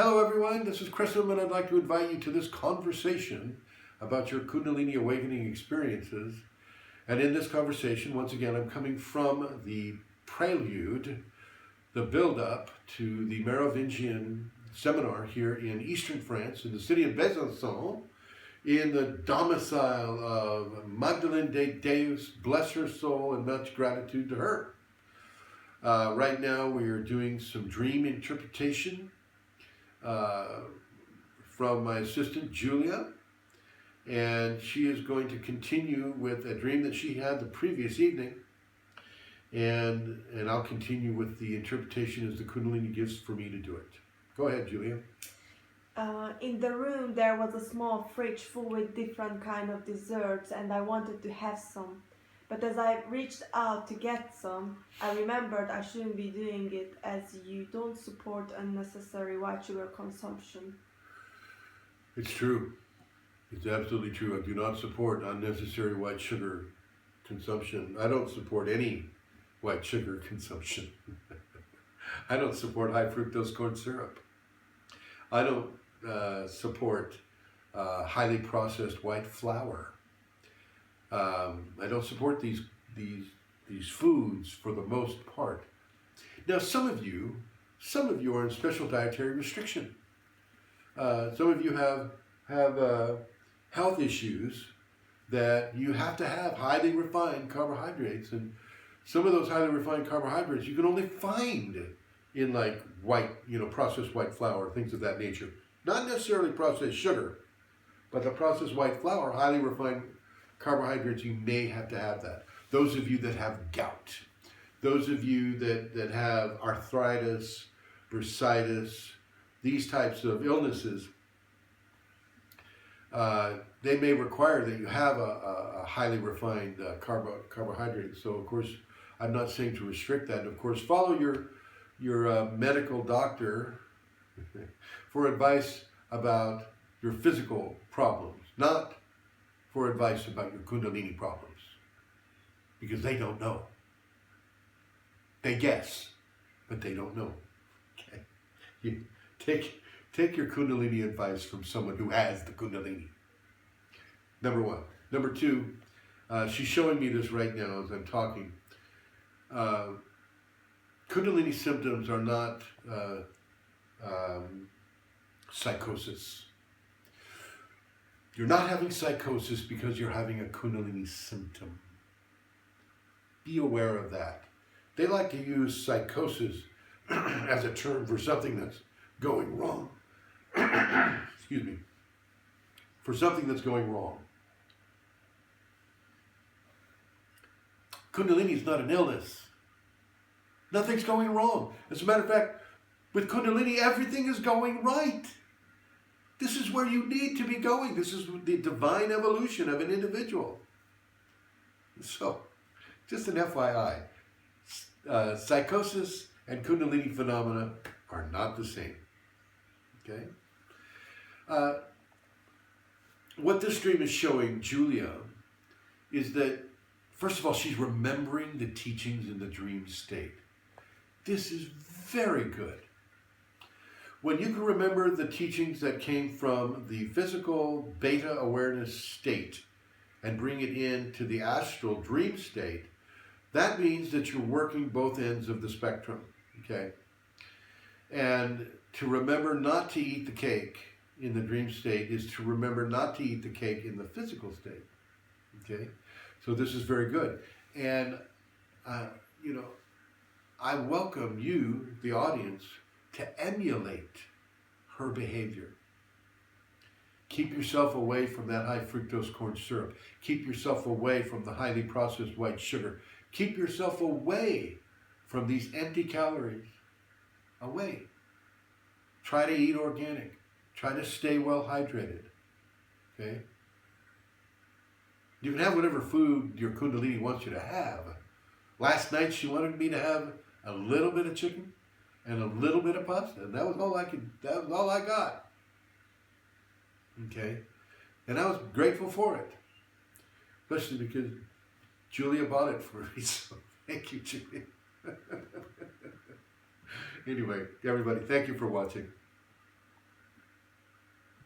Hello everyone, this is Chris and I'd like to invite you to this conversation about your Kundalini awakening experiences. And in this conversation, once again, I'm coming from the prelude, the build-up to the Merovingian seminar here in eastern France, in the city of Besançon, in the domicile of Magdalene de Deus, bless her soul and much gratitude to her. Right now we are doing some dream interpretation from my assistant Julia, and she is going to continue with a dream that she had the previous evening, and I'll continue with the interpretation as the Kundalini gives for me to do it. Go ahead, Julia. In the room there was a small fridge full with different kind of desserts, and I wanted to have some. But as I reached out to get some, I remembered I shouldn't be doing it as you don't support unnecessary white sugar consumption. It's true. It's absolutely true. I do not support unnecessary white sugar consumption. I don't support any white sugar consumption. I don't support high fructose corn syrup. I don't support highly processed white flour. I don't support these foods for the most part. Now, some of you are in special dietary restriction. Some of you have health issues that you have to have highly refined carbohydrates, and some of those highly refined carbohydrates you can only find in like white, processed white flour, things of that nature. Not necessarily processed sugar, but the processed white flour, highly refined carbohydrates, you may have to have that. Those of you that have gout, those of you that have arthritis, bursitis, these types of illnesses, they may require that you have a highly refined carbohydrate. So of course, I'm not saying to restrict that. Of course, follow your medical doctor for advice about your physical problems, not for advice about your Kundalini problems, because they don't know. They guess, but they don't know. Okay, you take your Kundalini advice from someone who has the Kundalini. Number one. Number two, she's showing me this right now as I'm talking. Kundalini symptoms are not psychosis. You're not having psychosis because you're having a Kundalini symptom. Be aware of that. They like to use psychosis as a term for something that's going wrong. Excuse me. For something that's going wrong. Kundalini is not an illness. Nothing's going wrong. As a matter of fact, with Kundalini, everything is going right. This is where you need to be going. This is the divine evolution of an individual. So, just an FYI, psychosis and Kundalini phenomena are not the same. Okay? What this dream is showing Julia is that, first of all, she's remembering the teachings in the dream state. This is very good. When you can remember the teachings that came from the physical beta awareness state and bring it into the astral dream state, that means that you're working both ends of the spectrum, okay? And to remember not to eat the cake in the dream state is to remember not to eat the cake in the physical state, okay? So this is very good. And, I welcome you, the audience, to emulate her behavior. Keep yourself away from that high fructose corn syrup. Keep yourself away from the highly processed white sugar. Keep yourself away from these empty calories. Away. Try to eat organic. Try to stay well hydrated. Okay? You can have whatever food your Kundalini wants you to have. Last night she wanted me to have a little bit of chicken and a little bit of pasta, and that was all I got. Okay? And I was grateful for it. Especially because Julia bought it for me, so thank you, Julia. Anyway, everybody, thank you for watching.